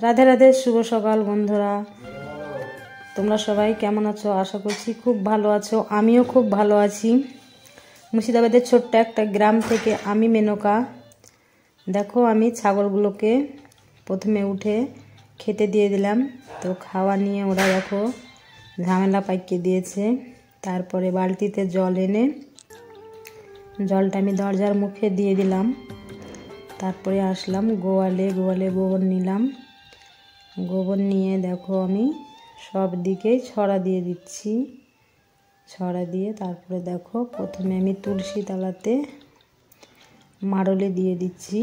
রাধে রাধে, শুভ সকাল বন্ধুরা। তোমরা সবাই কেমন আছো? আশা করছি খুব ভালো আছো। আমিও খুব ভালো আছি। মুর্শিদাবাদের ছোট্ট একটা গ্রাম থেকে আমি মেনকা। দেখো, আমি ছাগলগুলোকে প্রথমে উঠে খেতে দিয়ে দিলাম। তো খাওয়া নিয়ে ওরা দেখো ঝামেলা পাইকে দিয়েছে। তারপরে বালতিতে জল এনে জলটা আমি দরজার মুখে দিয়ে দিলাম। তারপরে আসলাম গোয়ালে গোবর নিলাম। গোবর নিয়ে দেখো আমি সব দিকেই ছড়া দিয়ে দিচ্ছি। ছড়া দিয়ে তারপরে দেখো প্রথমে আমি তুলসী তলাতে মারলে দিয়ে দিচ্ছি।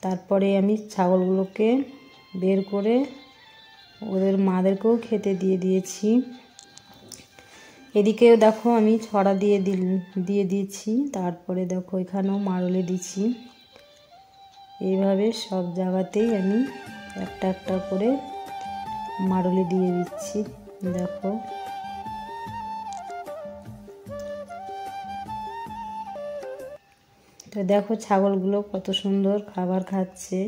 তারপরে আমি ছাগলগুলোকে বের করে ওদের মাদেরকেও খেতে দিয়ে দিয়েছি। এদিকেও দেখো আমি ছড়া দিয়ে দিয়েছি। তারপরে দেখো এখানেও মারলে দিচ্ছি। এইভাবে সব জায়গাতেই আমি একটা একটা করে মারলে দিয়ে দিচ্ছি। দেখো তো দেখো ছাগলগুলো কত সুন্দর খাবার খাচ্ছে।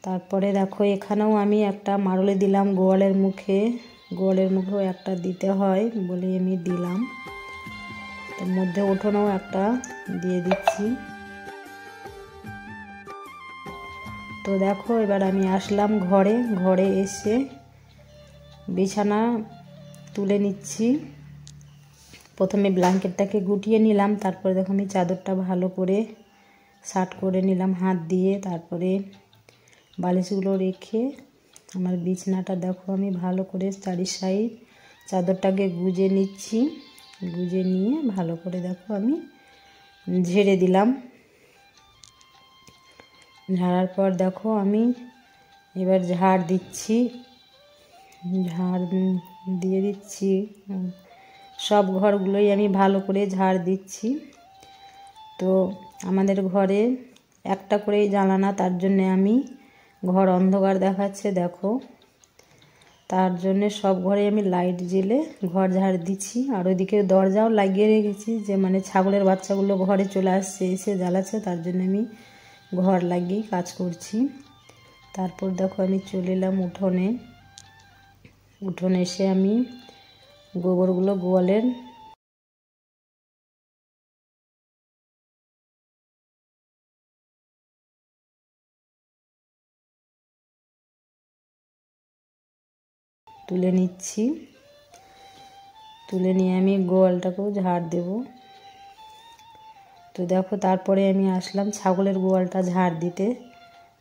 তারপরে দেখো এখানেও আমি একটা মারলে দিলাম গোয়ালের মুখেও একটা দিতে হয় বলে আমি দিলাম। তার মধ্যে উঠোনেও একটা দিয়ে দিচ্ছি। তো দেখো এবার আমি আসলাম ঘরে এসে বিছানা তুলে নিচ্ছি। প্রথমে ব্ল্যাঙ্কেটটাকে গুটিয়ে নিলাম। তারপরে দেখো আমি চাদরটা ভালো করে সাট করে নিলাম হাত দিয়ে। তারপরে বালিশগুলো রেখে আমার বিছানাটা দেখো আমি ভালো করে চারি সাইড চাদরটাকে গুজে নিচ্ছি। গুজে নিয়ে ভালো করে দেখো আমি ঝেড়ে দিলাম। ঝাড়ার পর দেখো আমি এবার ঝাড় দিচ্ছি। ঝাড় দিয়ে দিচ্ছি সব ঘরগুলোই আমি ভালো করে ঝাড় দিচ্ছি। তো আমাদের ঘরে একটা করেই জানালা, তার জন্যে আমি ঘর অন্ধকার দেখাচ্ছে দেখো। তার জন্যে সব ঘরে আমি লাইট জ্বেলে ঘর ঝাড় দিচ্ছি। আর ওইদিকে দরজাও লাগিয়ে রেখেছি, যে মানে ছাগলের বাচ্চাগুলো ঘরে চলে আসছে এসে জ্বালাচ্ছে, তার জন্য আমি ঘর লাগিয়ে কাজ করছি। তারপর দেখো আমি চলে এলাম উঠোনে এসে আমি গোবরগুলো গোয়ালের তুলে নিচ্ছি। তুলে নিয়ে আমি গোয়ালটাকেও ঝাড় দেব। তো দেখো তারপরে আমি আসলাম ছাগলের গোয়ালটা ঝাড় দিতে।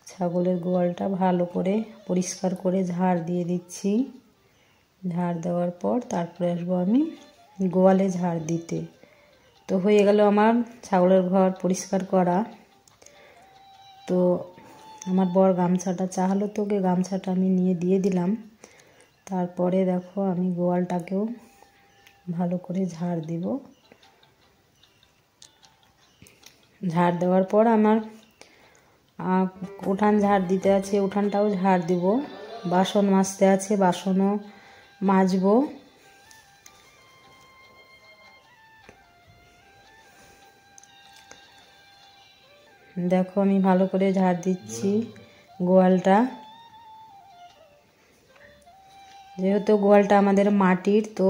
ছাগলের গোয়ালটা ভালো করে পরিষ্কার করে ঝাড় দিয়ে দিচ্ছি। ঝাড় দেওয়ার পর তারপরে আসবো আমি গোয়ালে ঝাড় দিতে। তো হয়ে গেল আমার ছাগলের ঘর পরিষ্কার করা। তো আমার বর গামছাটা চাহালো, তোকে গামছাটা আমি নিয়ে দিয়ে দিলাম। তারপরে দেখো আমি গোয়ালটাকেও ভালো করে ঝাড় দিব। ঝাড় দেওয়ার পর আমার উঠান ঝাড় দিতে আছে, উঠানটাও ঝাড় দিব। বাসন মাজতে আছে, বাসনও মাজবো। দেখো আমি ভালো করে ঝাড় দিচ্ছি গোয়ালটা। যেহেতু গোয়ালটা আমাদের মাটির। তো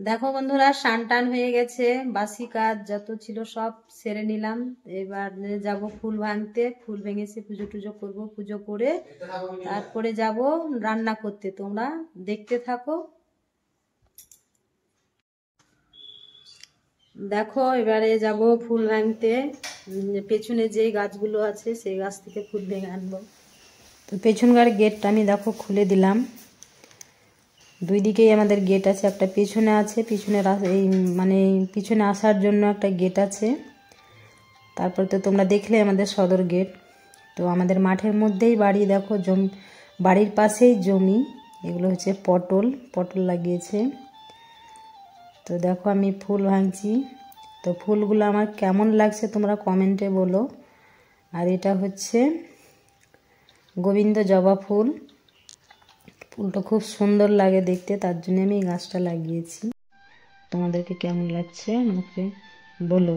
দেখো বন্ধুরা, স্নান টান হয়ে গেছে, বাসি কাজ যত ছিল সব সেরে নিলাম। এবার যাব ফুল ভাঙতে। ফুল ভেঙেছে, পুজো টুজো করবো। পুজো করে তারপরে যাব রান্না করতে। তোমরা দেখতে থাকো। দেখো এবারে যাব ফুল ভাঙতে। পেছনে যে গাছগুলো আছে সেই গাছ থেকে ফুল ভেঙে আনবো। তো পেছনকার গেটটা আমি দেখো খুলে দিলাম। দুই দিকেই আমাদের গেট আছে, একটা পিছনে আছে, এই মানে পিছনে আসার জন্য একটা গেট আছে। তারপর তো তোমরা দেখলে আমাদের সদর গেট। তো আমাদের মাঠের মধ্যেই বাড়ি। দেখো বাড়ির পাশেই জমি। এগুলো হচ্ছে পটল লাগিয়েছে। তো দেখো আমি ফুল ভাঙছি। তো ফুলগুলো আমার কেমন লাগছে তোমরা কমেন্টে বলো। আর এটা হচ্ছে গোবিন্দ জবা ফুল। ফুলটা খুব সুন্দর লাগে দেখতে, তার জন্য আমি এই গাছটা লাগিয়েছি। তোমাদেরকে কেমন লাগছে আমাকে বলো।